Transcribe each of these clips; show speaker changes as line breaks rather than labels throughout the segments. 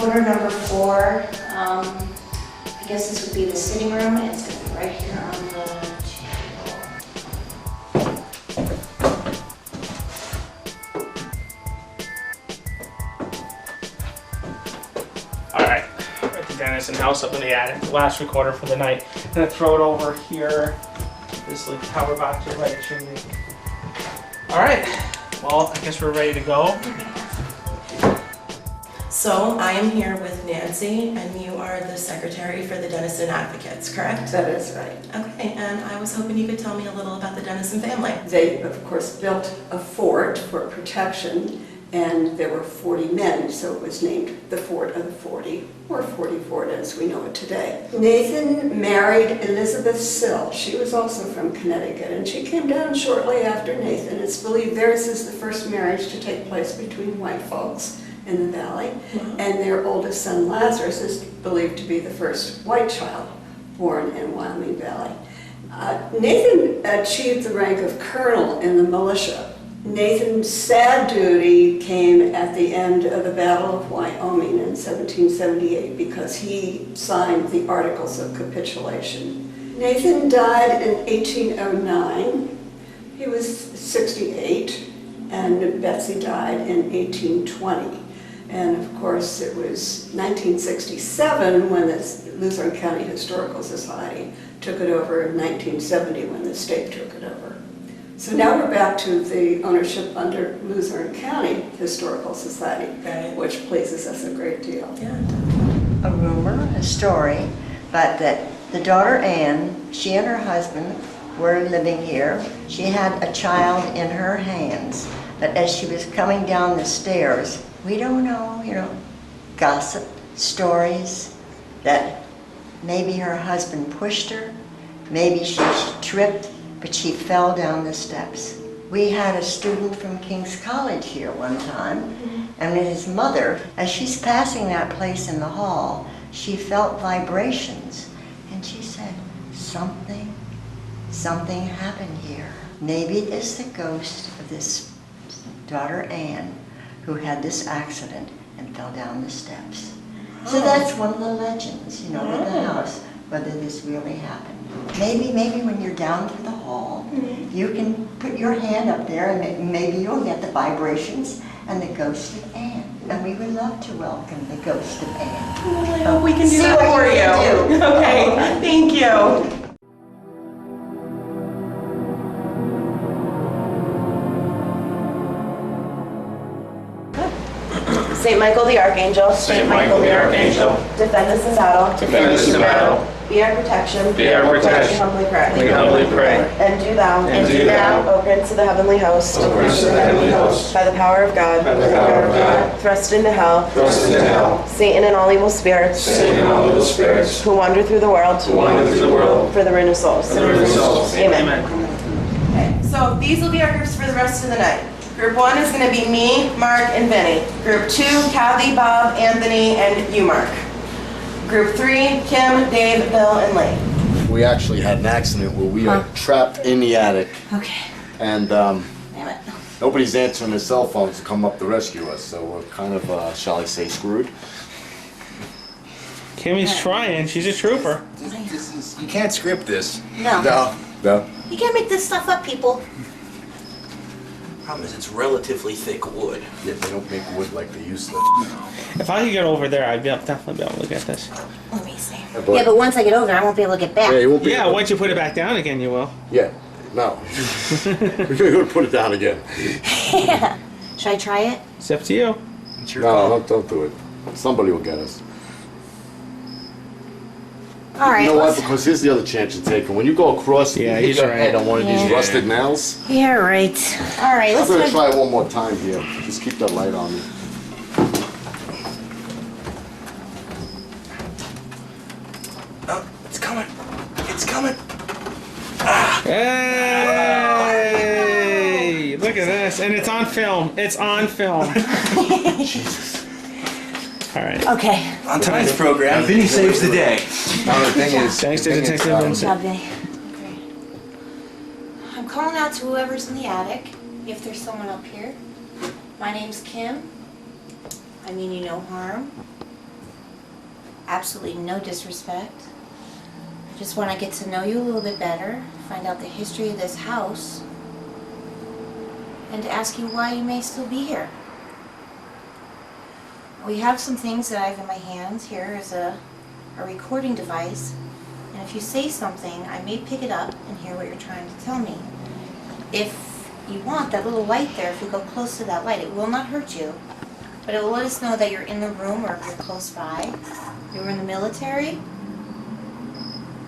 Quarter number 4. I guess this would be the sitting room. It's going to be right here on the table.
Alright, we're at the Dennison house up in the attic. Last recorder for the night. I'm going to throw it over here. This little tower box here by the chimney. Alright, well, I guess we're ready to go.
So I am here with Nancy, and you are the secretary for the Dennison Advocates, correct?
That is right.
Okay, and I was hoping you could tell me a little about the Dennison family.
They, of course, built a fort for protection, and there were 40 men, so it was named the Fort of the 40, or 40 Fort as we know it today. Nathan married Elizabeth Sill. She was also from Connecticut, and she came down shortly after Nathan. It's believed theirs is the first marriage to take place between white folks in the valley, and their oldest son Lazarus is believed to be the first white child born in Wyoming Valley. Nathan achieved the rank of colonel in the militia. Nathan's sad duty came at the end of the Battle of Wyoming in 1778 because he signed the Articles of Capitulation. Nathan died in 1809. He was 68, and Betsy died in 1820. And of course, it was 1967 when the Luzerne County Historical Society took it over, in 1970 when the state took it over. So now we're back to the ownership under Luzerne County Historical Society, which pleases us a great deal.
Yeah.
A rumor, a story, but that the daughter Anne, she and her husband were living here. She had a child in her hands, but as she was coming down the stairs, we don't know, gossip, stories, that maybe her husband pushed her, maybe she tripped, but she fell down the steps. We had a student from King's College here one time, and his mother, as she's passing that place in the hall, she felt vibrations, and she said, something happened here. Maybe it's the ghost of this daughter Anne, who had this accident and fell down the steps. So that's one of the legends, with the house, whether this really happened. Maybe when you're down through the hall, you can put your hand up there and maybe you'll get the vibrations and the ghost of Anne. And we would love to welcome the ghost of Anne.
Well, I hope we can do that for you. Okay, thank you. Saint Michael the Archangel.
Saint Michael the Archangel.
Defend us in battle.
Defend us in battle.
Be our protection.
Be our protection.
We humbly pray.
We humbly pray.
And do thou.
And do thou.
O Prince of the heavenly host.
O Prince of the heavenly host.
By the power of God.
By the power of God.
Thrust into hell.
Thrust into hell.
Satan and all evil spirits.
Satan and all evil spirits.
Who wander through the world.
Who wander through the world.
For the ruin of souls.
For the ruin of souls.
Amen. Okay, so these will be our groups for the rest of the night. Group 1 is going to be me, Mark, and Vinny. Group 2, Kathy, Bob, Anthony, and you, Mark. Group 3, Kim, Dave, Bill, and Lee.
We actually had an accident where we are trapped in the attic.
Okay.
And
Damn it.
nobody's answering their cell phones to come up to rescue us, so we're kind of, shall I say, screwed.
Kimmy's trying. She's a trooper.
You can't script this.
No.
No.
You can't make this stuff up, people.
Problem is, it's relatively thick wood.
Yeah, they don't make wood like they used to.
If I could get over there, I'd definitely be able to look at this.
Let me see.
Yeah,
But once I get over there, I won't be able to get back.
Yeah, you won't be.
Yeah, once you put it back down again, you will.
Yeah. No. We're gonna put it down again.
Yeah. Should I try it?
It's up to you.
It's your
No,
call.
don't do it. Somebody will get us.
All right.
You know what?
let's-
Because here's the other chance you're taking. When you go across,
Yeah,
you hit
he's
your
right.
head on one of these
Yeah.
rusted nails.
Yeah, right. All right,
I'm
let's
gonna
do
try it one more time here. Just keep that light on me.
Oh, it's coming. It's coming.
Hey! Look at this. And it's on film. It's on film.
Jesus.
All right.
Okay.
On tonight's program, Vinny saves the day.
Now the thing is,
Thanks to Detective Vincent.
Job, Vinny. Great. I'm calling out to whoever's in the attic, if there's someone up here. My name's Kim. I mean you no harm. absolutely no disrespect. I just want to get to know you a little bit better, find out the history of this house, and to ask you why you may still be here. We have some things that I have in my hands. Here is a recording device, and if you say something, I may pick it up and hear what you're trying to tell me. If you want, that little light there, if you go close to that light, it will not hurt you, but it will let us know that you're in the room or if you're close by. You were in the military?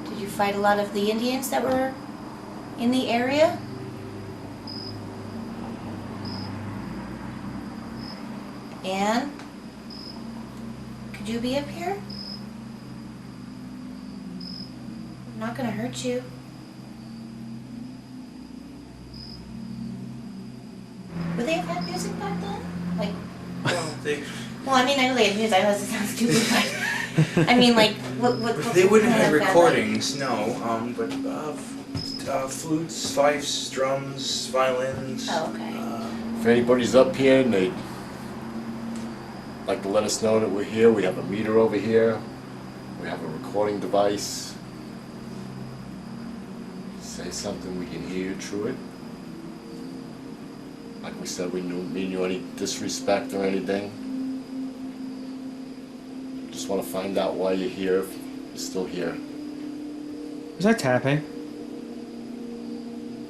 Did you fight a lot of the Indians that were in the area? And could you be up here? I'm not gonna hurt you. Would they have had music back then? Like, well, I mean, I know they had music. I know this sounds stupid, but I mean, like, what
They wouldn't
kind
have
of
recordings, no. But flutes, fifes, drums, violins.
Oh, okay.
If anybody's up here and they'd like to let us know that we're here, we have a meter over here. We have a recording device. Say something, we can hear you through it. Like we said, we don't mean you any disrespect or anything. Just want to find out why you're here, if you're still here.
Is that tapping?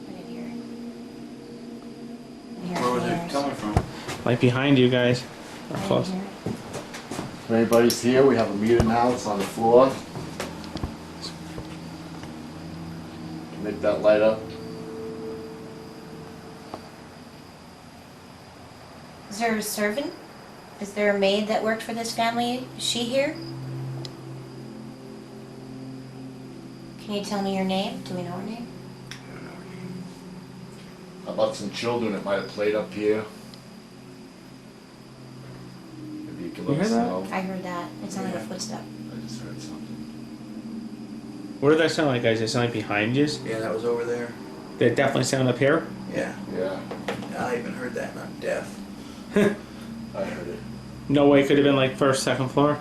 I didn't hear it. I didn't hear
Where was it
hands.
coming from?
Like behind you guys.
I
Up
didn't
close.
hear it.
If anybody's here, we have a meter now, it's on the floor. Make that light up.
Is there a servant? Is there a maid that worked for this family? Is she here? Can you tell me your name? Do we know her name?
How about some children that might have played up here? Maybe you can
You
let
hear
us
that?
know.
I heard that. It sounded like a footstep.
I just heard something.
What did that sound like, guys? It sound like behind you?
Yeah, that was over there.
Did it definitely sound up here?
Yeah.
Yeah,
I even heard that, and I'm deaf.
I heard it.
No way it could have been like first, second floor.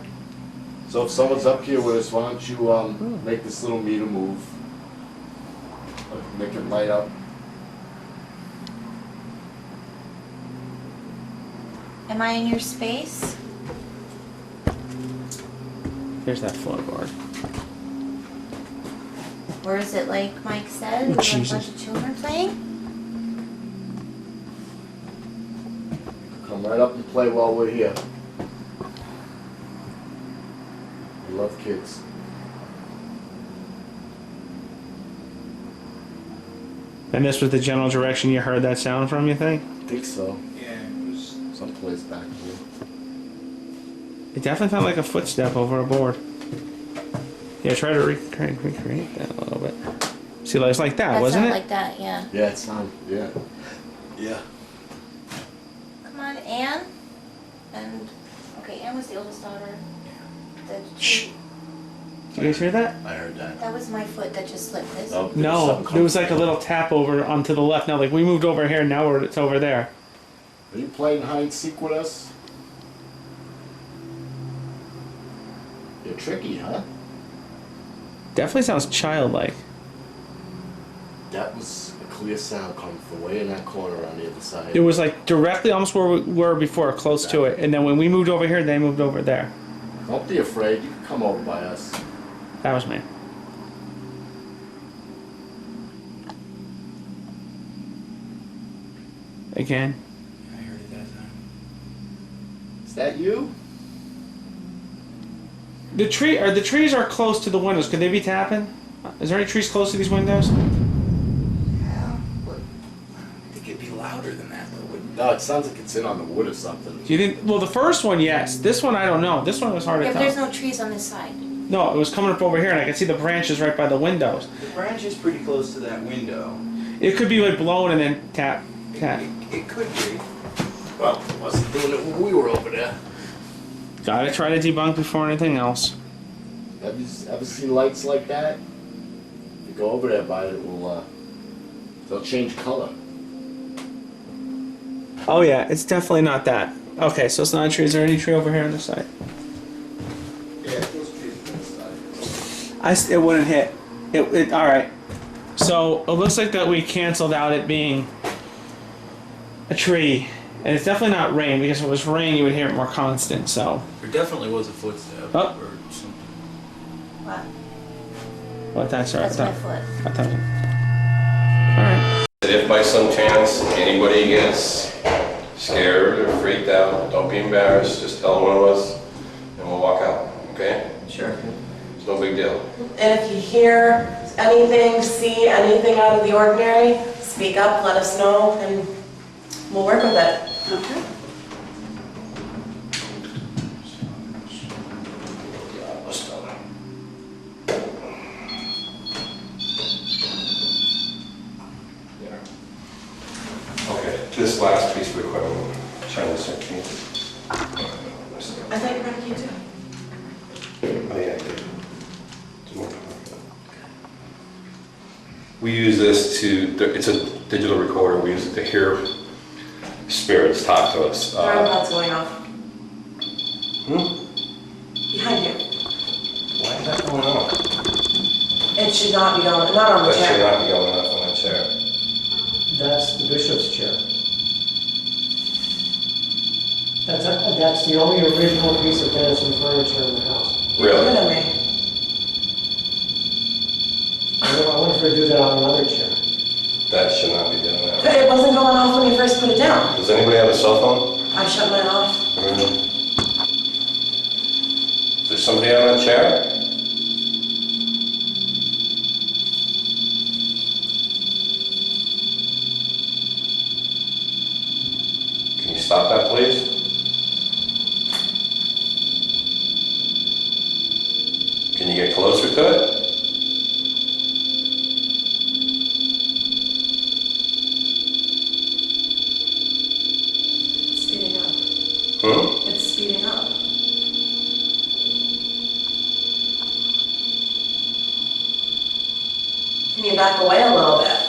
So if someone's up here with us, why don't you make this little meter move? Make it light up.
Am I in your space?
There's that floorboard.
Or is it like Mike said?
Oh,
We have a
Jesus.
bunch of children playing?
Come right up and play while we're here. We love kids.
And this was the general direction you heard that sound from, you think?
I think so.
Yeah, it was.
Someplace back here.
It definitely felt like a footstep over a board. Yeah, try to recreate that a little bit. See, it's like that, wasn't
sounded
it?
like that, yeah.
Yeah, it sounds, yeah. Yeah.
Come on, Anne. And, okay, Anne was the oldest daughter. The
Shh. Did you guys hear that?
I heard that.
That was my foot that just slipped this.
Oh,
No, there was like a little tap over onto the left. Now, like we moved over here, now it's over there.
Are you playing hide and seek with us? You're tricky, huh?
Definitely sounds childlike.
That was a clear sound coming from way in that corner on the other side.
It was like directly almost where we were before, close to it. And then when we moved over here, they moved over there.
Don't be afraid. You can come over by us.
That was me. Again.
I heard it that time.
Is that you?
The trees are close to the windows. Could they be tapping? Is there any trees close to these windows?
I think it'd be louder than that, though, wouldn't it?
No, it sounds like it's in on the wood or something.
You didn't. Well, the first one, yes. This one, I don't know. This one was hard
Yeah,
to
but there's
tell.
no trees on this side.
No, it was coming up over here, and I could see the branches right by the windows.
The branch is pretty close to that window.
It could be like blowing and then tap, tap.
It could be.
Well, it wasn't doing it when we were over there.
Gotta try to debunk before anything else.
Have you ever seen lights like that? If you go over there by it, they'll change color.
Oh yeah, it's definitely not that. Okay, so it's not a tree. Is there any tree over here on this side?
Yeah, those trees
It wouldn't hit. All right. So it looks like that we canceled out it being a tree, and it's definitely not rain, because if it was rain, you would hear it more constant. So.
There definitely was a footstep
Oh.
or something.
What?
Well, that's all right.
That's my foot.
I thought. All right.
If by some chance anybody gets scared or freaked out, don't be embarrassed, just tell one of us and we'll walk out, okay?
Sure.
It's no big deal.
And if you hear anything, see anything out of the ordinary, speak up, let us know, and we'll work with it.
Okay.
Okay, this last piece of equipment, China sent me.
I thought you were gonna keep doing.
Oh yeah, I did. It's more powerful. We use this to, it's a digital recorder, we use it to hear spirits talk to us.
Your iPod's going off.
Hmm?
Behind you.
Why is that going on?
It should not be going, not on the
That should
chair.
not be going off on that chair.
That's the bishop's chair. That's the only original piece of Dennison furniture in the house.
You're
Really?
kidding me.
I went for to do that on another chair.
That should not be doing that.
But it wasn't going off when you first put it down.
Does anybody have a cell phone?
I shut mine off.
Is there somebody on that chair? Can you stop that, please? Can you get closer to it?
It's speeding up.
Hmm?
It's speeding up. Can you back away a little bit?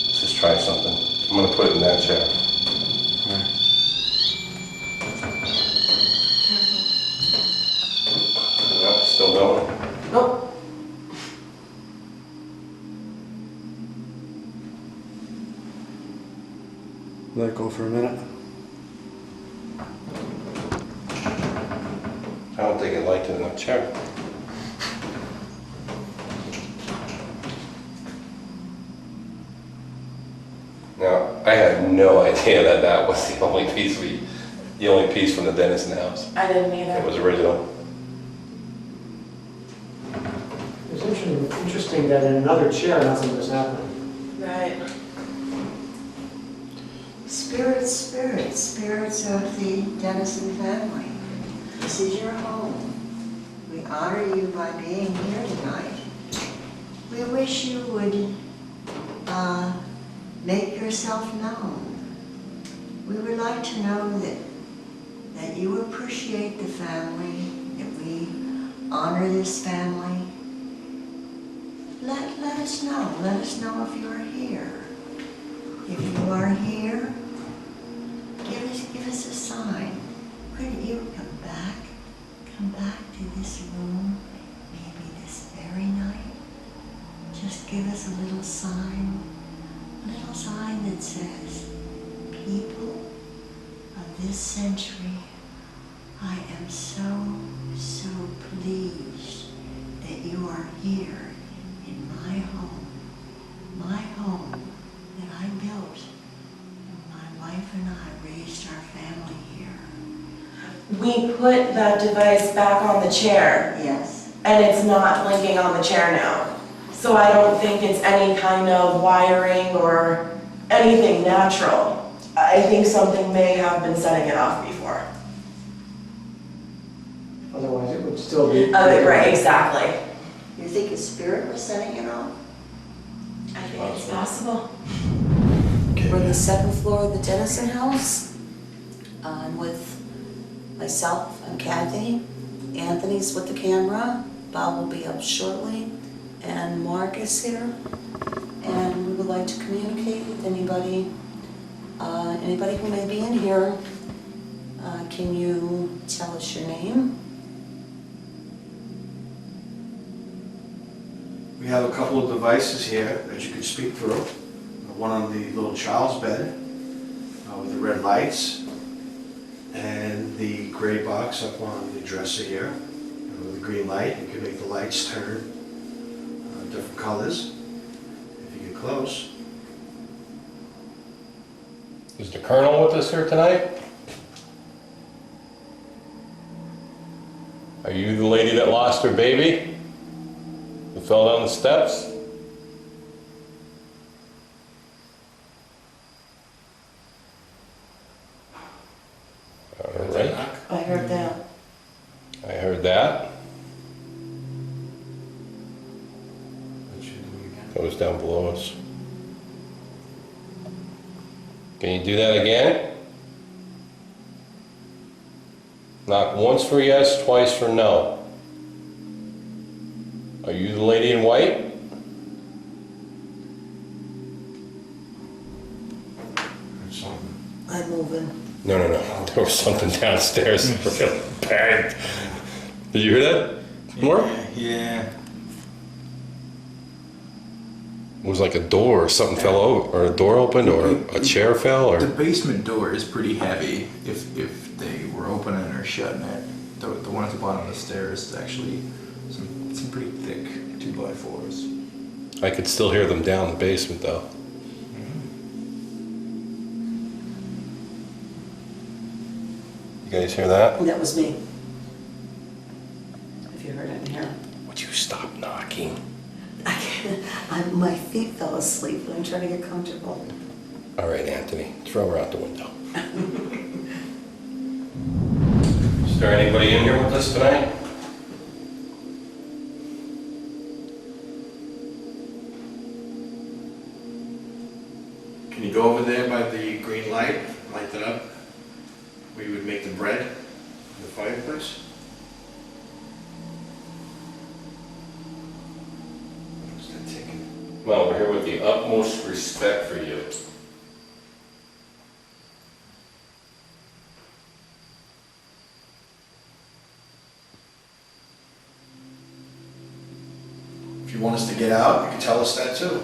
Let's just try something. I'm gonna put it in that chair. No, still going.
Nope.
Let it go for a minute.
I don't think it liked it in that chair. Now, I had no idea that that was the only piece from the Dennison house.
I didn't
It
either.
was original.
It's interesting that in another chair, nothing was happening.
Right.
Spirits, spirits, spirits of the Dennison family. This is your home. We honor you by being here tonight. We wish you would make yourself known. We would like to know that you appreciate the family, that we honor this family. Let us know. Let us know if you are here. If you are here, give us a sign. Couldn't you come back to this room, maybe this very night? Just give us a little sign that says, people of this century, I am so pleased that you are here in my home that I built. My wife and I raised our family here.
We put that device back on the chair,
Yes.
and it's not blinking on the chair now. So I don't think it's any kind of wiring or anything natural. I think something may have been setting it off before.
Otherwise, it would still be.
Right, exactly.
You think a spirit was setting it off?
I think it's possible.
We're on the second floor of the Dennison house. I'm with myself and Kathy. Anthony's with the camera. Bob will be up shortly.
and Mark is here, and we would like to communicate with anybody, anybody who may be in here. Can you tell us your name?
We have a couple of devices here that you could speak through. One on the little child's bed with the red lights, and the gray box up on the dresser here with the green light. You can make the lights turn different colors if you get close.
Is the Colonel with us here tonight? Are you the lady that lost her baby? Who fell down the steps? All right.
I heard that.
I heard that. That was down below us. Can you do that again? Knock once for yes, twice for no. Are you the lady in white?
I'm moving.
No. There was something downstairs. Really bad. Did you hear that? More?
Yeah.
It was like a door or something fell over, or a door opened, or a chair fell, or...
The basement door is pretty heavy if they were opening or shutting it. The one at the bottom of the stairs is actually some pretty thick 2x4s.
I could still hear them down in the basement, though. You guys hear that?
That was me. If you heard it in here.
Would you stop knocking?
My feet fell asleep and I'm trying to get comfortable.
All right, Anthony, throw her out the window. Is there anybody in here with us tonight?
Can you go over there by the green light, light that up? Where you would make the bread in the fireplace? What's that ticking?
Well, we're here with the utmost respect for you.
If you want us to get out, you can tell us that too.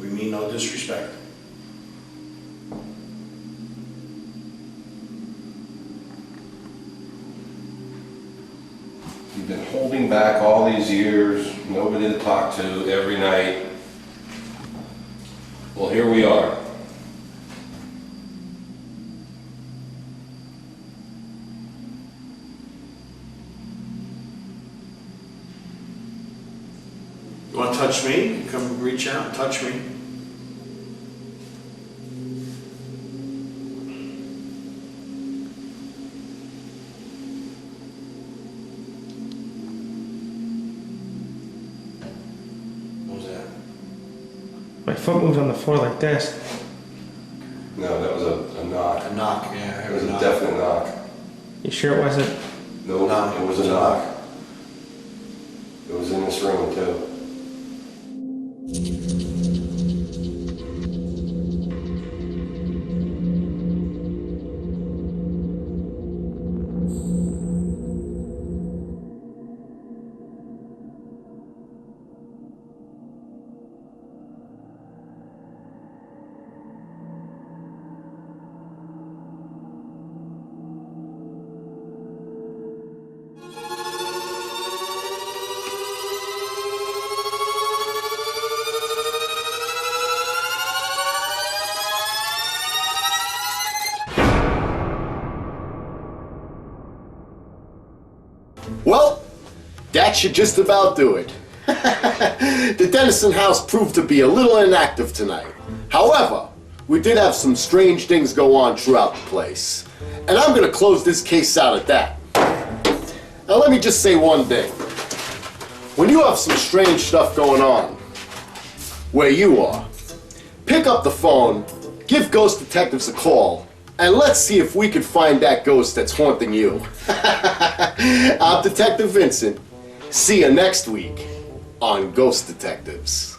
We mean no disrespect.
You've been holding back all these years, nobody to talk to every night. Well, here we are.
You want to touch me? You come reach out and touch me. What was that?
My foot moved on the floor like this.
No, that was a knock.
A knock, yeah. I
It
heard
was
a
a
knock.
definite knock.
You sure it wasn't?
No,
No,
it was a knock. It was in this room, too.
Well, that should just about do it. The Dennison house proved to be a little inactive tonight. However, we did have some strange things go on throughout the place. And I'm gonna close this case out at that. Now let me just say one thing. When you have some strange stuff going on where you are, pick up the phone give ghost detectives a call, and let's see if we can find that ghost that's haunting you. I'm Detective Vincent. See you next week on Ghost Detectives.